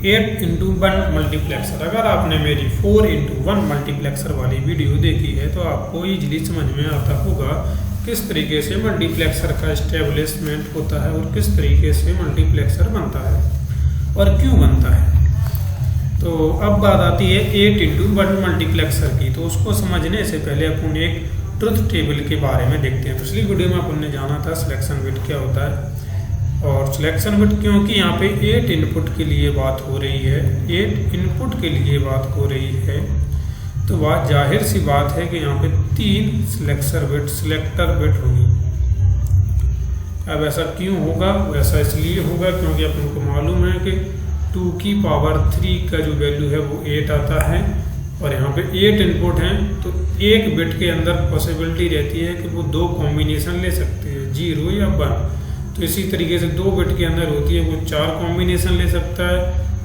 8x1 multiplexer. अगर आपने मेरी 4x1 मल्टीप्लेक्सर वाली वीडियो देखी है तो आपको इजीली समझ में आता होगा किस तरीके से मल्टीप्लेक्सर का एस्टेब्लिशमेंट होता है और किस तरीके से मल्टीप्लेक्सर बनता है और क्यों बनता है। तो अब बात आती है 8x1 मल्टीप्लेक्सर की। तो उसको समझने से पहले अपन एक ट्रुथ टेबल के बारे में देखते हैं। पिछली वीडियो में अपन ने जाना था सिलेक्शन बिट क्या होता है और सिलेक्शन बिट, क्योंकि यहाँ पे 8 इनपुट के लिए बात हो रही है, 8 इनपुट के लिए बात हो रही है, तो बात जाहिर सी बात है कि यहाँ पे 3 सिलेक्टर बिट होंगी। अब ऐसा क्यों होगा? वैसा इसलिए होगा क्योंकि अपन को मालूम है कि 2 की पावर 3 का जो वैल्यू है वो 8 आता है और यहाँ पे 8 इनपुट हैं, तो एक बिट के अंदर पॉसिबिलिटी रहती है कि वो 2 कॉम्बिनेशन ले सकते हैं, 0 या 1। तो इसी तरीके से 2 बिट के अंदर होती है वो 4 कॉम्बिनेशन ले सकता है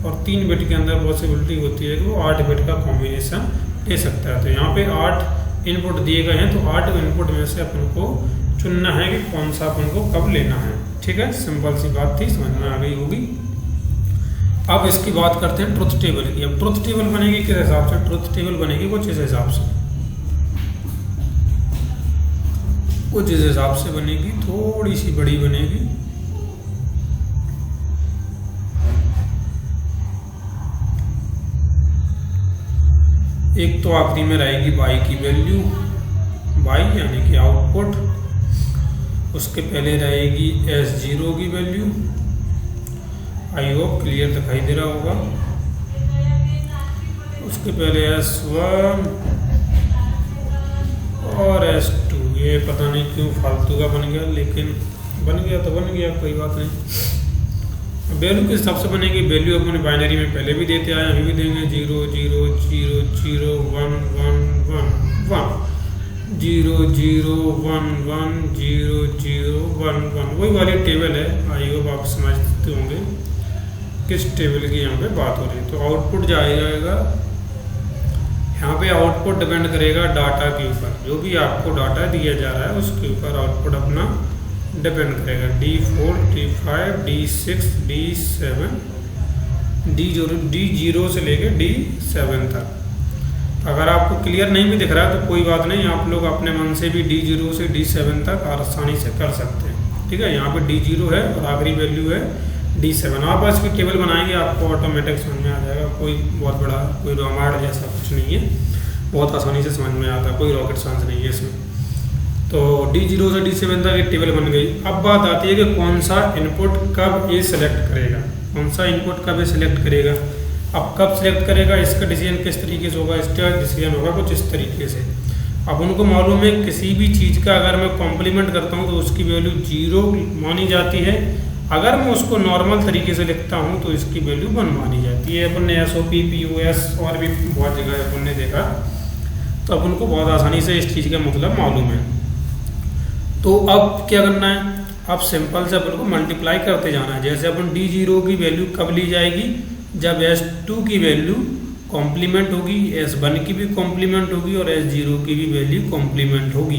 और 3 बिट के अंदर पॉसिबिलिटी होती है कि वो 8 बिट का कॉम्बिनेशन ले सकता है। तो यहाँ पे 8 इनपुट दिए गए हैं, तो 8 इनपुट में से अपन को चुनना है कि कौन सा अपन को कब लेना है। ठीक है, सिंपल सी बात थी, समझ में आ गई होगी। अब इसकी बात करते हैं ट्रुथ टेबल की। अब ट्रुथ टेबल बनेगी किस हिसाब से? ट्रुथ टेबल बनेगी कुछ इस हिसाब से, कुछ इस हिसाब से बनेगी, थोड़ी सी बड़ी बनेगी। एक तो आखिरी में रहेगी y की वैल्यू, y यानी कि आउटपुट, उसके पहले रहेगी S0 की वैल्यू। आई होप क्लियर दिखाई दे रहा होगा। उसके पहले S1 और S2। ये पता नहीं क्यों फालतू का बन गया, लेकिन बन गया तो बन गया, कोई बात नहीं। वैल्यू किस हिसाब से बनेगी? वैल्यू अपने बाइनरी में पहले भी देते आए, अभी भी देंगे 0 0 0 0 1 1 1 1 0 0 1 1 0 0 1 1। वही वाली टेबल है, आई होप आप समझते होंगे किस टेबल की यहाँ पे बात हो रही है। तो आउटपुट जाएगा, यहाँ पे आउटपुट डिपेंड करेगा डाटा के ऊपर, जो भी आपको डाटा दिया जा रहा है उसके ऊपर आउटपुट अपना डिपेंड करेगा। D4 D5 D6 D7 D0 से लेके D7 तक। अगर आपको क्लियर नहीं भी दिख रहा है तो कोई बात नहीं, आप लोग अपने मन से भी D0 से D7 तक आसानी से कर सकते हैं। ठीक है, यहाँ पे D0 है और आखिरी वैल्यू है D7। आप इसकी टेबल बनाएंगे आपको ऑटोमेटिक समझ में आ जाएगा। कोई बहुत बड़ा कोई रामायण जैसा कुछ नहीं है, बहुत आसानी से समझ में आता है, कोई रॉकेट साइंस नहीं है इसमें। तो D0 से D7 तक एक टेबल बन गई। अब बात आती है कि कौन सा इनपुट कब ये सिलेक्ट करेगा, कौन सा इनपुट कब ये सिलेक्ट करेगा। अब कब सिलेक्ट करेगा, इसका डिसीजन किस तरीके से होगा? इसका डिसीजन होगा कुछ इस तरीके से। अब उनको मालूम है किसी भी चीज़ का अगर मैं कॉम्प्लीमेंट करता हूँ तो उसकी वैल्यू 0 मानी जाती है, अगर मैं उसको नॉर्मल तरीके से लिखता हूँ तो इसकी वैल्यू 1 मानी जाती है। अपन ने SOP POS और भी बहुत जगह अपन ने देखा, तो अपन को बहुत आसानी से इस चीज़ का मतलब मालूम है। तो अब क्या करना है? अब सिंपल से अपन को मल्टीप्लाई करते जाना है। जैसे अपन D0 की वैल्यू कब ली जाएगी? जब S2 की वैल्यू कॉम्प्लीमेंट होगी, S1 की भी कॉम्प्लीमेंट होगी और S0 की भी वैल्यू कॉम्प्लीमेंट होगी।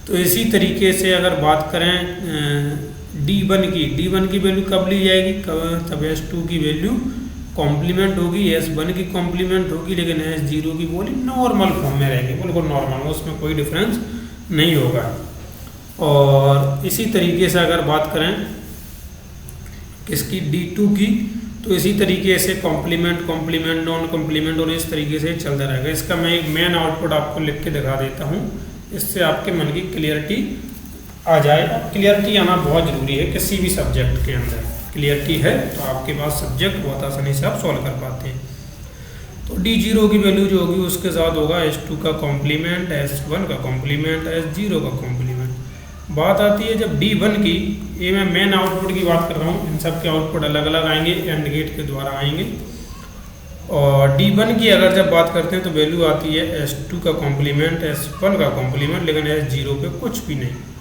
तो इसी तरीके से अगर बात करें D1 की वैल्यू कब ली जाएगी? तब S2 की वैल्यू कॉम्प्लीमेंट होगी, S1 की कॉम्प्लीमेंट होगी, लेकिन S0 की वैल्यू नॉर्मल फॉर्म में रहेगी, बिल्कुल नॉर्मल, उसमें कोई डिफरेंस नहीं होगा। और इसी तरीके से अगर बात करें किसकी? D2 की, तो इसी तरीके से कॉम्प्लीमेंट कॉम्प्लीमेंट नॉन कॉम्प्लीमेंट और इस तरीके से चलता रहेगा। इसका मैं एक मेन आउटपुट आपको लिख के दिखा देता हूँ, इससे आपके मन की क्लियरिटी आ जाए। क्लियरिटी आना बहुत ज़रूरी है किसी भी सब्जेक्ट के अंदर। क्लियरिटी है तो आपके पास सब्जेक्ट बहुत आसानी से आप सॉल्व कर पाते हैं। तो D0 की वैल्यू जो होगी उसके साथ होगा S2 का कॉम्प्लीमेंट, S1 का कॉम्प्लीमेंट, S0 का कॉम्प्लीमेंट। बात आती है जब D1 की, ये मैं मेन आउटपुट की बात कर रहा हूँ, इन सब के आउटपुट अलग अलग आएंगे, एंड गेट के द्वारा आएंगे। और D1 की अगर जब बात करते हैं तो वैल्यू आती है S2 का कॉम्प्लीमेंट, S1 का कॉम्प्लीमेंट, लेकिन S0 पे कुछ भी नहीं।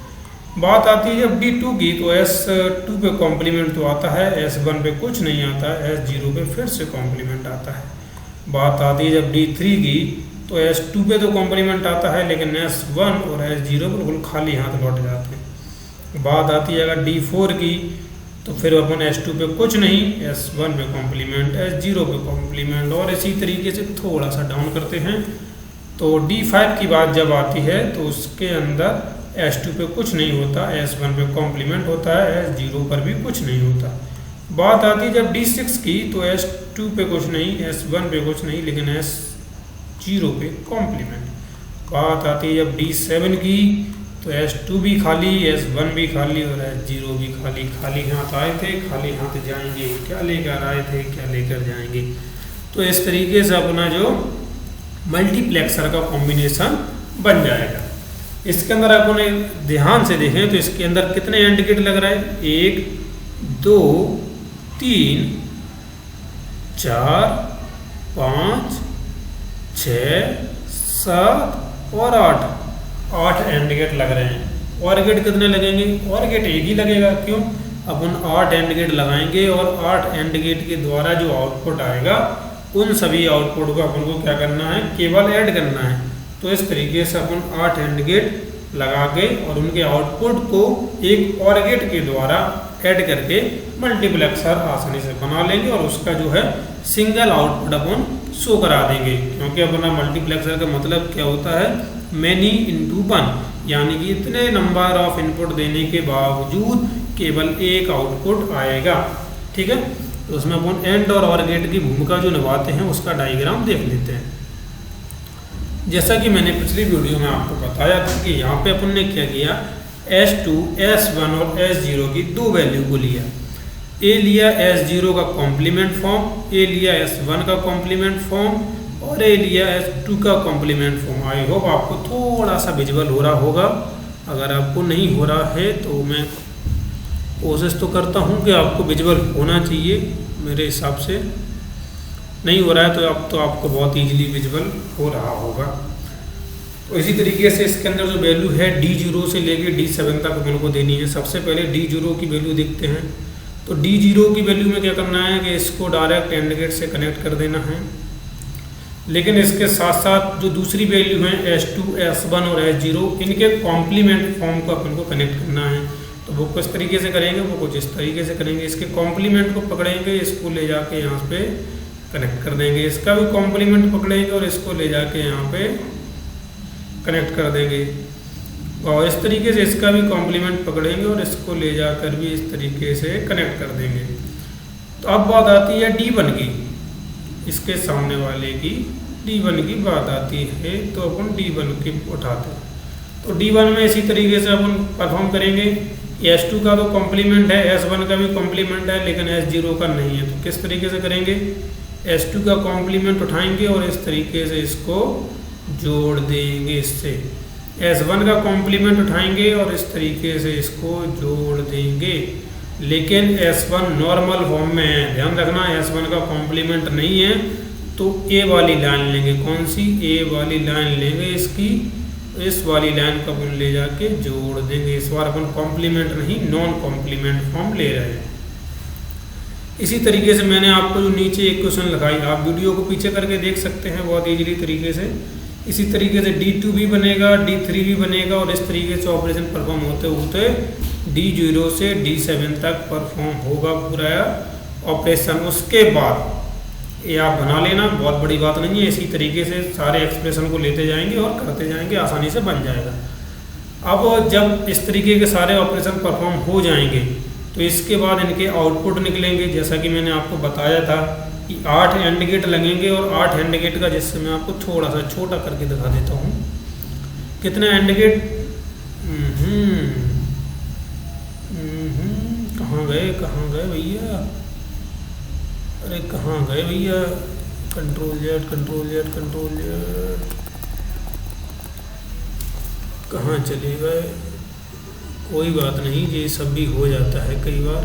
बात आती है जब D2 की, तो S2 पे कॉम्प्लीमेंट तो आता है, S1 पे कुछ नहीं आता है, S0 पे फिर से कॉम्प्लीमेंट आता है। बात आती है जब D3 की, तो S2 पे तो कॉम्प्लीमेंट आता है, लेकिन S1 और S0 बिल्कुल खाली हाथ लौट जाते हैं। बात आती है अगर D4 की, तो फिर अपन S2 पे कुछ नहीं, S1 पे कॉम्प्लीमेंट, S0 पे कॉम्प्लीमेंट, और इसी तरीके से थोड़ा सा डाउन करते हैं। तो D5 की बात जब आती है तो उसके अंदर S2 पे कुछ नहीं होता, S1 पे कॉम्प्लीमेंट होता है, S0 पर भी कुछ नहीं होता। बात आती है जब D6 की तो S2 पे कुछ नहीं, S1 पे कुछ नहीं, लेकिन S0 पे कॉम्प्लीमेंट। बात आती है जब D7 की तो S2 भी खाली, S1 भी खाली और S0 भी खाली। खाली हाथ आए थे, खाली हाथ जाएंगे, क्या लेकर आए थे, क्या लेकर जाएंगे। तो इस तरीके से अपना जो मल्टीप्लेक्सर का कॉम्बिनेशन बन जाएगा। इसके अंदर अपन ध्यान से देखें तो इसके अंदर कितने एंड गेट लग रहा है, 1 2 3 4 5 6 7 और 8 एंड गेट लग रहे हैं। और गेट कितने लगेंगे, और गेट एक ही लगेगा। क्यों, अपन 8 एंड गेट लगाएंगे और 8 एंड गेट के द्वारा जो आउटपुट आएगा उन सभी आउटपुट को अपन को क्या करना है, केवल ऐड करना है। तो इस तरीके से अपन 8 एंड गेट लगा के और उनके आउटपुट को एक और गेट के द्वारा ऐड करके मल्टीप्लेक्सर आसानी से बना लेंगे और उसका जो है सिंगल आउटपुट अपन शो करा देंगे। क्योंकि अपना मल्टीप्लेक्सर का मतलब क्या होता है, मैनी इनटू वन, यानी कि इतने नंबर ऑफ इनपुट देने के बावजूद केवल एक आउटपुट आएगा। ठीक है, तो उसमें अपन एंड और OR गेट की भूमिका जो निभाते हैं उसका डायग्राम देख लेते हैं। जैसा कि मैंने पिछली वीडियो में आपको बताया था कि यहाँ पे अपन ने क्या किया, S2, S1 और S0 की दो वैल्यू को लिया। ए लिया S0 का कॉम्प्लीमेंट फॉर्म, ए लिया S1 का कॉम्प्लीमेंट फॉर्म और ए लिया S2 का कॉम्प्लीमेंट फॉर्म। आई होप आपको थोड़ा सा विजुअल हो रहा होगा। अगर आपको नहीं हो रहा है तो मैं कोशिश तो करता हूँ कि आपको विजुअल होना चाहिए। मेरे हिसाब से नहीं हो रहा है तो अब तो आपको बहुत ईजिली विजुअल हो रहा होगा। तो इसी तरीके से इसके अंदर जो वैल्यू है D0 से लेके D7 तक अपन को देनी है। सबसे पहले D0 की वैल्यू देखते हैं। तो D0 की वैल्यू में क्या करना है कि इसको डायरेक्ट एंड गेट से कनेक्ट कर देना है। लेकिन इसके साथ साथ जो दूसरी वैल्यू है S2, S1 और S0, इनके कॉम्प्लीमेंट फॉर्म को अपन को कनेक्ट करना है। तो वो किस तरीके से करेंगे, वो कुछ इस तरीके से करेंगे। इसके कॉम्प्लीमेंट को पकड़ेंगे, इसको ले जाके यहाँ पे कनेक्ट कर देंगे। इसका भी कॉम्प्लीमेंट पकड़ेंगे और इसको ले जाके यहाँ पे कनेक्ट कर देंगे। और इस तरीके से इसका भी कॉम्प्लीमेंट पकड़ेंगे और इसको ले जाकर भी इस तरीके से कनेक्ट कर देंगे। तो अब बात आती है D1 की, इसके सामने वाले की D1 की बात आती है। तो अपन D1 की उठाते हैं। तो D1 में इसी तरीके से अपन परफॉर्म करेंगे। S2 का तो कॉम्प्लीमेंट है, S1 का भी कॉम्प्लीमेंट है, लेकिन S0 का नहीं है। तो किस तरीके से करेंगे, S2 का कॉम्प्लीमेंट उठाएंगे और इस तरीके से इसको जोड़ देंगे इससे। S1 का कॉम्प्लीमेंट उठाएंगे और इस तरीके से इसको जोड़ देंगे। लेकिन S1 नॉर्मल फॉर्म में है, ध्यान रखना। S1 का कॉम्प्लीमेंट नहीं है तो ए वाली लाइन लेंगे। कौन सी, ए वाली लाइन लेंगे इसकी। इस वाली लाइन को अपन ले जाके जोड़ देंगे। इस बार अपन कॉम्प्लीमेंट नहीं, नॉन कॉम्प्लीमेंट फॉर्म ले रहे हैं। इसी तरीके से मैंने आपको जो नीचे एक क्वेश्चन लगाई, आप वीडियो को पीछे करके देख सकते हैं बहुत इजीली तरीके से। इसी तरीके से D2 भी बनेगा, D3 भी बनेगा और इस तरीके से ऑपरेशन परफॉर्म होते होते D0 से D7 तक परफॉर्म होगा पूरा ऑपरेशन। उसके बाद ये आप बना लेना, बहुत बड़ी बात नहीं है। इसी तरीके से सारे एक्सप्रेशन को लेते जाएंगे और करते जाएंगे, आसानी से बन जाएगा। अब जब इस तरीके के सारे ऑपरेशन परफॉर्म हो जाएंगे तो इसके बाद इनके आउटपुट निकलेंगे। जैसा कि मैंने आपको बताया था कि 8 एंड गेट लगेंगे और 8 एंड गेट का, जिससे मैं आपको थोड़ा सा छोटा करके दिखा देता हूँ। कितने एंड गेट, कहाँ गए भैया, अरे कहाँ गए भैया, कंट्रोल जेड कहाँ चले गए। कोई बात नहीं, ये सब भी हो जाता है कई बार,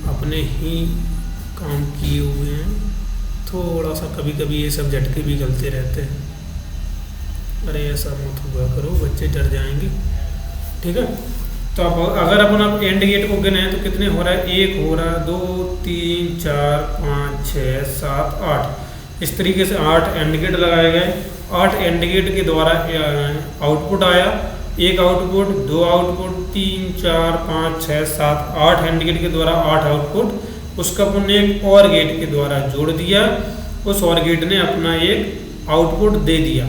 अपने ही काम किए हुए हैं। थोड़ा सा कभी कभी ये सब झटके भी गलते रहते हैं। अरे ऐसा मत हुआ करो, बच्चे डर जाएंगे। ठीक है, तो अब अगर अपन एंड गेट को गिने तो कितने हो रहा है, 1 हो रहा है, 2 3 4 5 6 7 8। इस तरीके से 8 एंड गेट लगाए गए। 8 एंड गेट के द्वारा आउटपुट आया एक आउटपुट, दो आउटपुट, 3, 4, 5, 6, 7, 8 हैंड गेट के द्वारा 8 आउटपुट, उसका अपन ने एक और गेट के द्वारा जोड़ दिया, उस और गेट ने अपना एक आउटपुट दे दिया,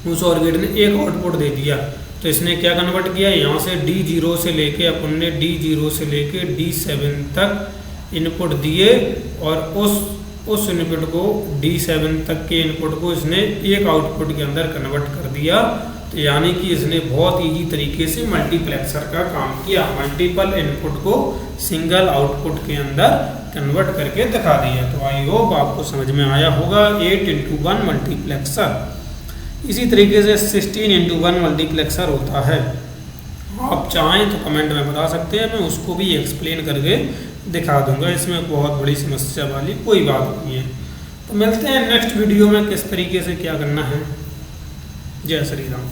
उस और गेट ने एक आउटपुट दे दिया। तो इसने क्या कन्वर्ट किया, यहाँ से D0 से लेके अपन ने D0 से लेके D7 तक इनपुट दिए और उस इनपुट को D7 तक के इनपुट को इसने एक आउटपुट के अंदर कन्वर्ट कर दिया। तो यानी कि इसने बहुत ईजी तरीके से मल्टीप्लेक्सर का काम किया, मल्टीपल इनपुट को सिंगल आउटपुट के अंदर कन्वर्ट करके दिखा दिया। तो आई होप आपको समझ में आया होगा 8x1 मल्टीप्लेक्सर। इसी तरीके से 16x1 मल्टीप्लेक्सर होता है। आप चाहें तो कमेंट में बता सकते हैं, मैं उसको भी एक्सप्लेन करके दिखा दूंगा, इसमें बहुत बड़ी समस्या वाली कोई बात नहीं है। तो मिलते हैं नेक्स्ट वीडियो में किस तरीके से क्या करना है। जय श्री राम।